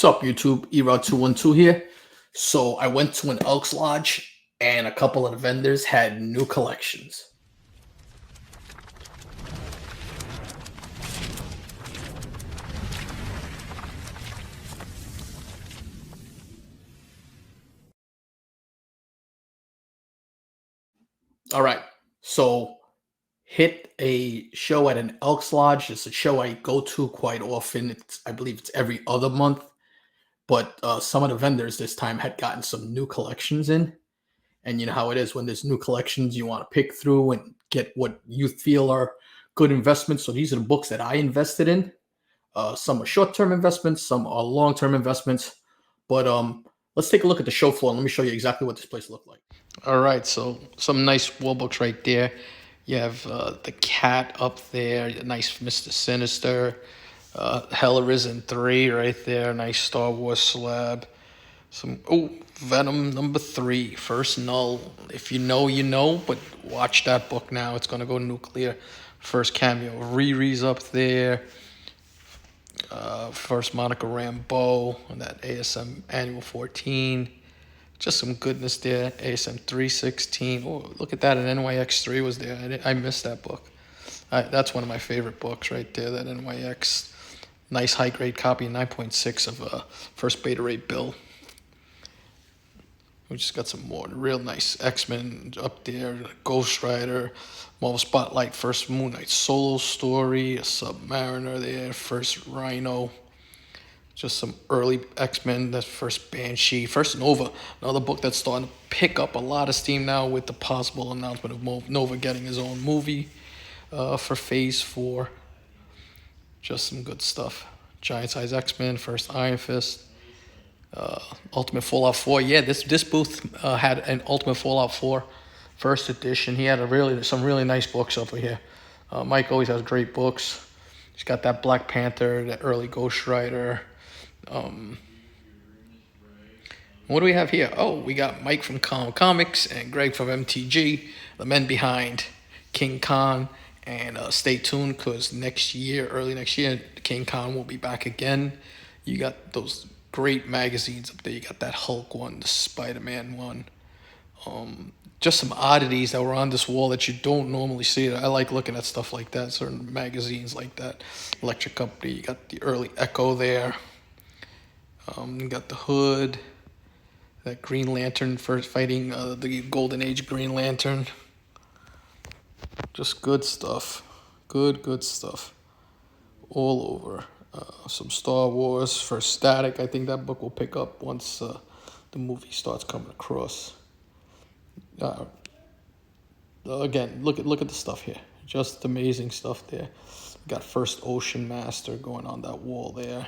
What's up, YouTube? Era212 here. So I went to an Elks Lodge, and a couple of the vendors had new collections. All right, so hit a show at an Elks Lodge. It's a show I go to quite often. I believe it's every other month. But some of the vendors this time had gotten some new collections in. And you know how it is when there's new collections, you want to pick through and get what you feel are good investments. So these are the books that I invested in. Some are short-term investments, some are long-term investments. But let's take a look at the show floor and let me show you exactly what this place looked like. All right, so some nice wall books right there. You have the Cat up there, nice Mr. Sinister, Hell Arisen 3 right there, nice Star Wars slab. Venom number 3, First Null. If you know, you know, but watch that book now. It's gonna go nuclear. First cameo, Riri's up there. First Monica Rambeau on that ASM Annual 14. Just some goodness there. ASM 316. Oh, look at that. An NYX 3 was there. I missed that book. That's one of my favorite books right there, that NYX. Nice high grade copy, 9.6 of First Beta Ray Bill. We just got some more real nice X-Men up there, Ghost Rider, Marvel Spotlight, First Moon Knight solo story, a Submariner there, First Rhino, just some early X-Men, that First Banshee, First Nova, another book that's starting to pick up a lot of steam now with the possible announcement of Nova getting his own movie for Phase 4. Just some good stuff. Giant Size X-Men, First Iron Fist. Ultimate Fallout 4. Yeah, this booth had an Ultimate Fallout 4 first edition. He had some really nice books over here. Mike always has great books. He's got that Black Panther, that early Ghost Rider. What do we have here? Oh, we got Mike from Comics and Greg from MTG, the men behind King Khan. And stay tuned because early next year, King Khan will be back again. You got those great magazines up there. You got that Hulk one, the Spider-Man one. Just some oddities that were on this wall that you don't normally see. I like looking at stuff like that, certain magazines like that. Electric Company, you got the early Echo there. You got the Hood, that Green Lantern first fighting the Golden Age Green Lantern. Just good stuff. Good stuff. All over. Some Star Wars for Static. I think that book will pick up once the movie starts coming across. Again, look at the stuff here. Just amazing stuff there. We got First Ocean Master going on that wall there.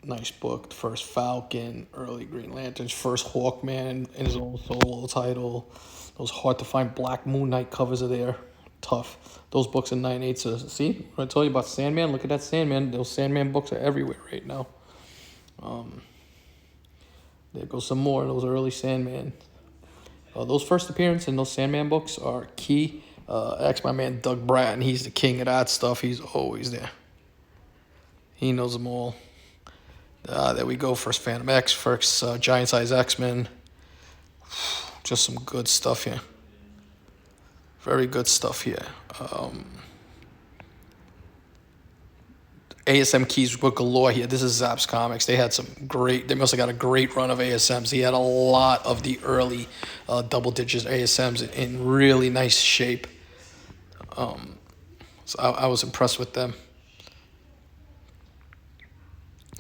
Nice book. First Falcon, early Green Lanterns, First Hawkman in his own solo title. Those hard to find Black Moon Knight covers are there. Tough. Those books are 9/8. See, I told you about Sandman. Look at that Sandman. Those Sandman books are everywhere right now. There goes some more of those early Sandman. Those first appearances in those Sandman books are key. Ask my man Doug Bratton. He's the king of that stuff. He's always there. He knows them all. There we go. First Phantom X, first Giant Size X-Men. Just some good stuff here. Very good stuff here. ASM keys were galore here. This is Zapp's Comics. They must have got a great run of ASMs. He had a lot of the early double-digit ASMs in really nice shape. So I was impressed with them.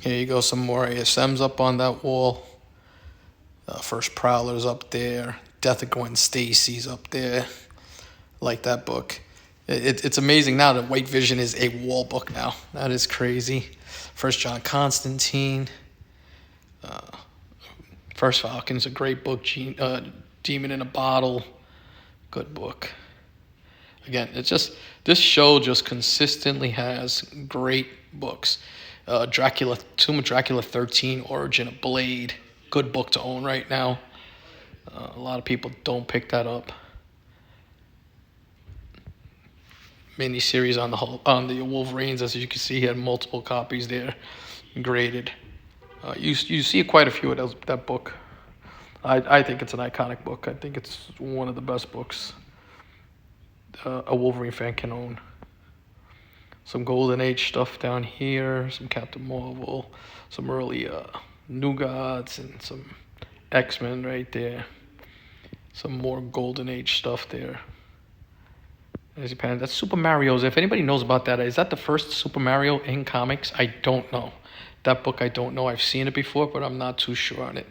Here you go, some more ASMs up on that wall. First Prowler's up there. Death of Gwen Stacy's up there. Like that book. It's amazing now that White Vision is a wall book now. That is crazy. First John Constantine. First Falcon's a great book. Demon in a Bottle. Good book. Again, this show just consistently has great books. Tomb of Dracula 13, Origin of Blade. Good book to own right now. A lot of people don't pick that up. Mini series on the Wolverines, as you can see, he had multiple copies there. graded. You see quite a few of that book. I think it's an iconic book. I think it's one of the best books a Wolverine fan can own. Some Golden Age stuff down here, some Captain Marvel, some early New Gods, and some X-Men right there. Some more Golden Age stuff there. That's Super Mario's. If anybody knows about that, is that the first Super Mario in comics? I don't know. That book, I don't know. I've seen it before, but I'm not too sure on it.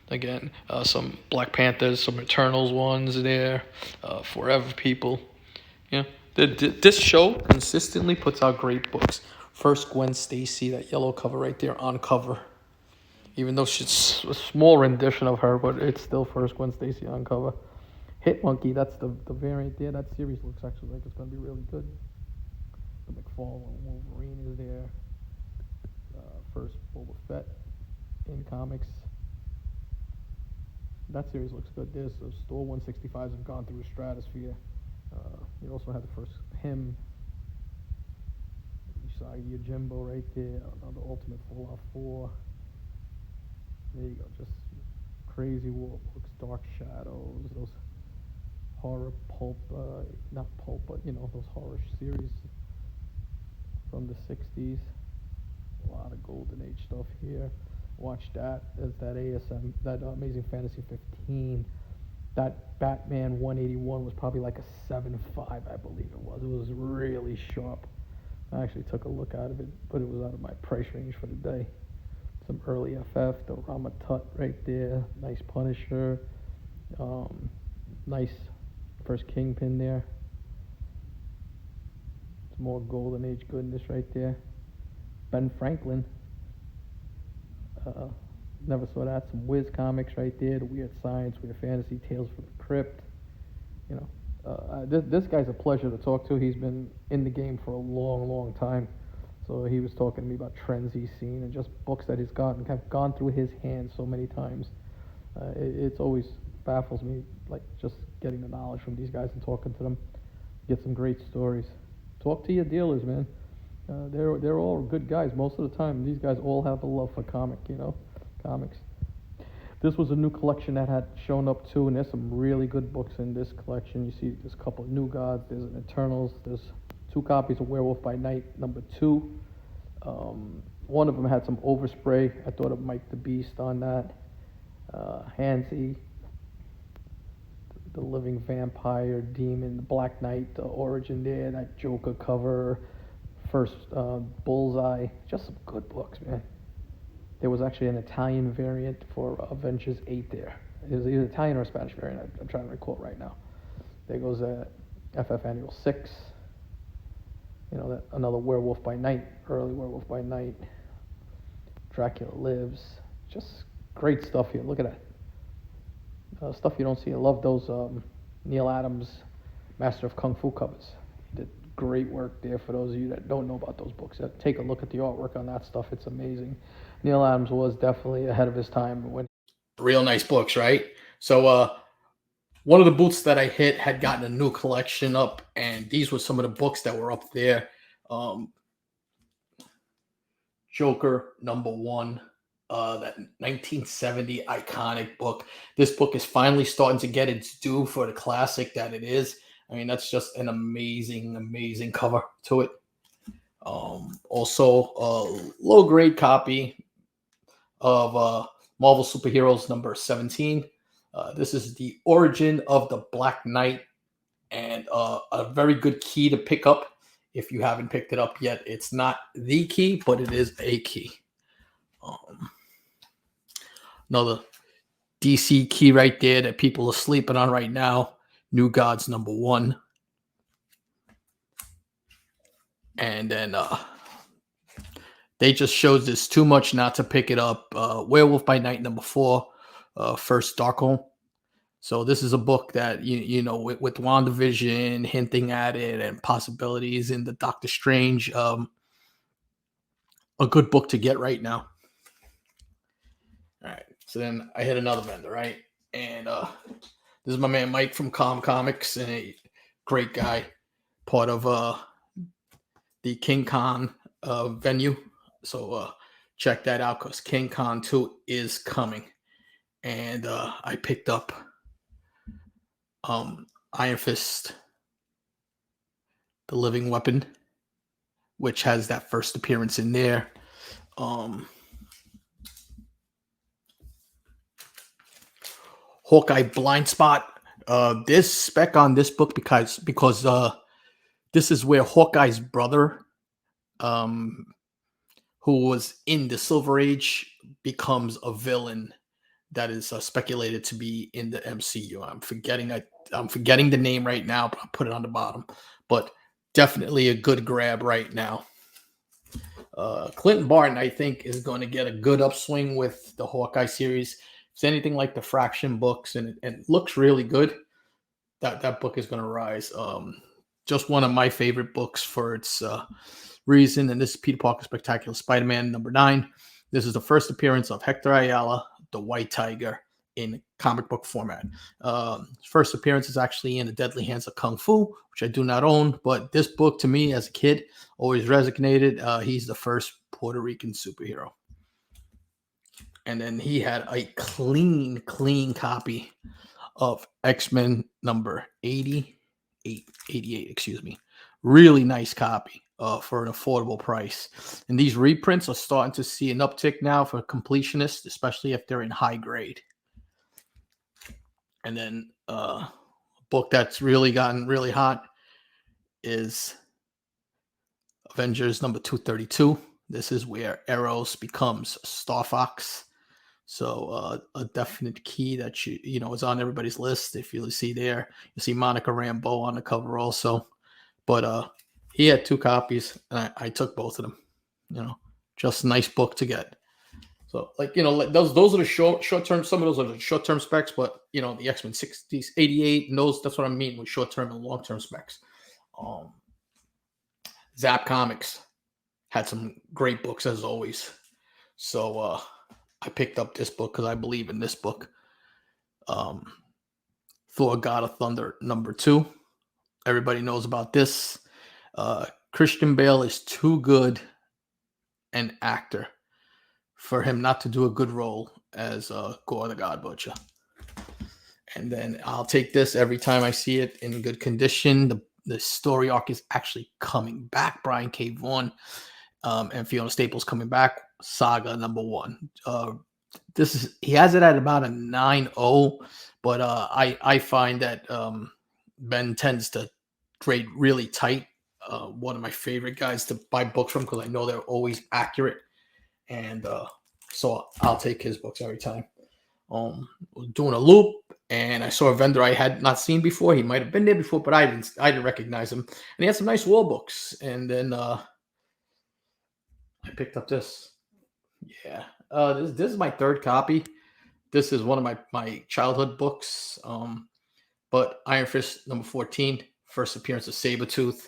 Again, some Black Panthers, some Eternals ones there, Forever People. Yeah, this show consistently puts out great books. First, Gwen Stacy, that yellow cover right there on cover. Even though she's a small rendition of her, but it's still first Gwen Stacy on cover. Hit Monkey, that's the variant there. That series looks actually like it's going to be really good. The McFarlane Wolverine is there. First Boba Fett in comics. That series looks good. There's Store 165s have gone through a stratosphere. You also had the first him. Usagi Yojimbo right there. Another Ultimate Fallout 4. There you go. Just crazy war books. Dark Shadows. Those horror pulp, not pulp, but those horror series from the 60s. A lot of Golden Age stuff here. Watch that. There's that ASM, that Amazing Fantasy 15. That Batman 181 was probably like a 7.5, I believe it was. It was really sharp. I actually took a look out of it, but it was out of my price range for the day. Some early FF, the Rama Tut right there. Nice Punisher. Nice first Kingpin there. Some more Golden Age goodness right there. Ben Franklin. Never saw that. Some Wiz comics right there. The Weird Science, Weird Fantasy, Tales from the Crypt. This guy's a pleasure to talk to. He's been in the game for a long, long time. So he was talking to me about trends he's seen and just books that he's gotten, have gone through his hands so many times. It's always baffles me, like just getting the knowledge from these guys and talking to them. Get some great stories. Talk to your dealers, man. They're all good guys most of the time. These guys all have a love for comics. This was a new collection that had shown up too, and there's some really good books in this collection. You see there's a couple of New Gods, there's an Eternals, there's 2 copies of Werewolf by Night number 2. One of them had some overspray. I thought of Mike the Beast on that. Hansy, the living vampire demon, the Black Knight, the origin there, that Joker cover, first Bullseye, just some good books, man. There was actually an Italian variant for Avengers 8 there. It was either Italian or Spanish variant. I'm trying to recall right now. There goes FF Annual 6. That another Werewolf by Night, early Werewolf by Night. Dracula Lives. Just great stuff here. Look at that. Stuff you don't see. I love those Neil Adams Master of Kung Fu covers. He did great work there for those of you that don't know about those books. Take a look at the artwork on that stuff. It's amazing. Neil Adams was definitely ahead of his time. Real nice books, right? So one of the booths that I hit had gotten a new collection up, and these were some of the books that were up there. Joker number 1, that 1970 iconic book. This book is finally starting to get its due for the classic that it is. I mean, that's just an amazing, amazing cover to it. Also, a low-grade copy of Marvel Superheroes number 17. This is the origin of the Black Knight, and a very good key to pick up if you haven't picked it up yet. It's not the key, but it is a key. Another DC key right there that people are sleeping on right now. New Gods number 1. And then they just showed this too much not to pick it up. Werewolf by Night number 4. First Darkhold. So this is a book that, with WandaVision hinting at it and possibilities in the Doctor Strange, a good book to get right now. All right. So then I hit another vendor, right? And this is my man Mike from Calm Comics, and a great guy, part of the King Con venue. So check that out because King Kong 2 is coming. And I picked up Iron Fist, the Living Weapon, which has that first appearance in there. Hawkeye Blind Spot. This spec on this book because this is where Hawkeye's brother, who was in the Silver Age, becomes a villain that is speculated to be in the MCU. I'm forgetting the name right now, but I'll put it on the bottom. But definitely a good grab right now. Clinton Barton, I think, is going to get a good upswing with the Hawkeye series. If it's anything like the Fraction books and it looks really good, that book is going to rise. Just one of my favorite books for its reason. And this is Peter Parker Spectacular Spider-Man number 9. This is the first appearance of Hector Ayala, the White Tiger, in comic book format. First appearance is actually in The Deadly Hands of Kung Fu, which I do not own, but this book to me as a kid always resonated. He's the first Puerto Rican superhero. And then he had a clean copy of X-Men number 88, excuse me. Really nice copy for an affordable price. And these reprints are starting to see an uptick now for completionists, especially if they're in high grade. And then a book that's really gotten really hot is Avengers number 232. This is where Eros becomes Star Fox. So a definite key that you know is on everybody's list. If you see there, you see Monica Rambeau on the cover also. But he had 2 copies, and I took both of them. You know, just a nice book to get. So, like, you know, those are the short term. Some of those are the short term specs, but you know, the X-Men 60s, 88, and that's what I mean with short term and long term specs. Zap Comics had some great books as always. So I picked up this book because I believe in this book. Thor: God of Thunder number 2. Everybody knows about this. Christian Bale is too good an actor for him not to do a good role as Gore the God Butcher. And then I'll take this every time I see it in good condition. The story arc is actually coming back. Brian K. Vaughan and Fiona Staples coming back. Saga number 1. He has it at about a 9.0, but I find that Ben tends to grade really tight. One of my favorite guys to buy books from because I know they're always accurate. And so I'll take his books every time. Doing a loop, and I saw a vendor I had not seen before. He might have been there before, but I didn't recognize him. And he had some nice wall books. And then I picked up this. Yeah, this is my 3rd copy. This is one of my childhood books. But Iron Fist number 14, first appearance of Sabertooth.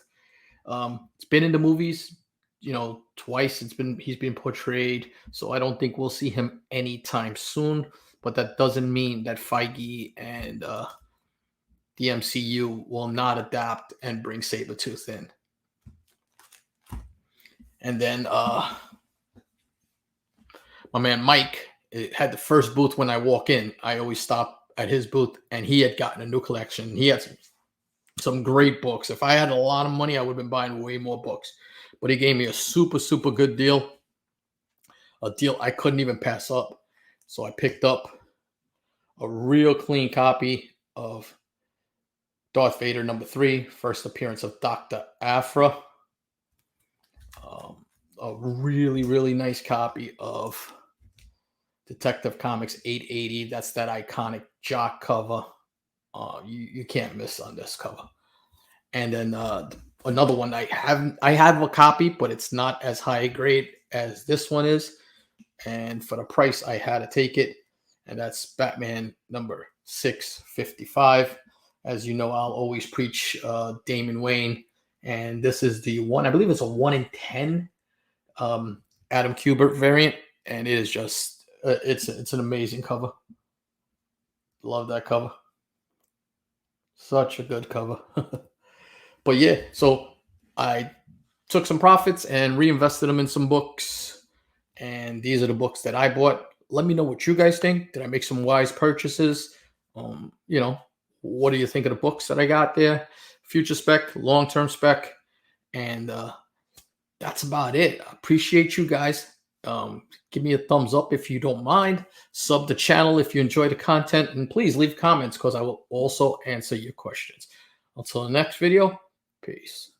It's been in the movies, you know, twice. He's been portrayed, so I don't think we'll see him anytime soon. But that doesn't mean that Feige and the MCU will not adapt and bring Sabertooth in. And then my man Mike had the first booth when I walk in. I always stop at his booth, and he had gotten a new collection. He had some great books. If I had a lot of money, I would have been buying way more books. But he gave me a super, super good deal. A deal I couldn't even pass up. So I picked up a real clean copy of Darth Vader number 3, first appearance of Dr. Aphra. A really, really nice copy of Detective Comics 880. That's that iconic jock cover. You can't miss on this cover. And then another one I have a copy, but it's not as high grade as this one is. And for the price, I had to take it. And that's Batman number 655. As you know, I'll always preach Damon Wayne. And this is the one, I believe it's a 1 in 10 Adam Kubert variant. And it is just, it's an amazing cover. Love that cover. Such a good cover. But yeah, so I took some profits and reinvested them in some books. And these are the books that I bought. Let me know what you guys think. Did I make some wise purchases? You know, what do you think of the books that I got there? Future spec, long-term spec, and that's about it. I appreciate you guys. Give me a thumbs up if you don't mind. Sub the channel if you enjoy the content, and please leave comments because I will also answer your questions. Until the next video, peace.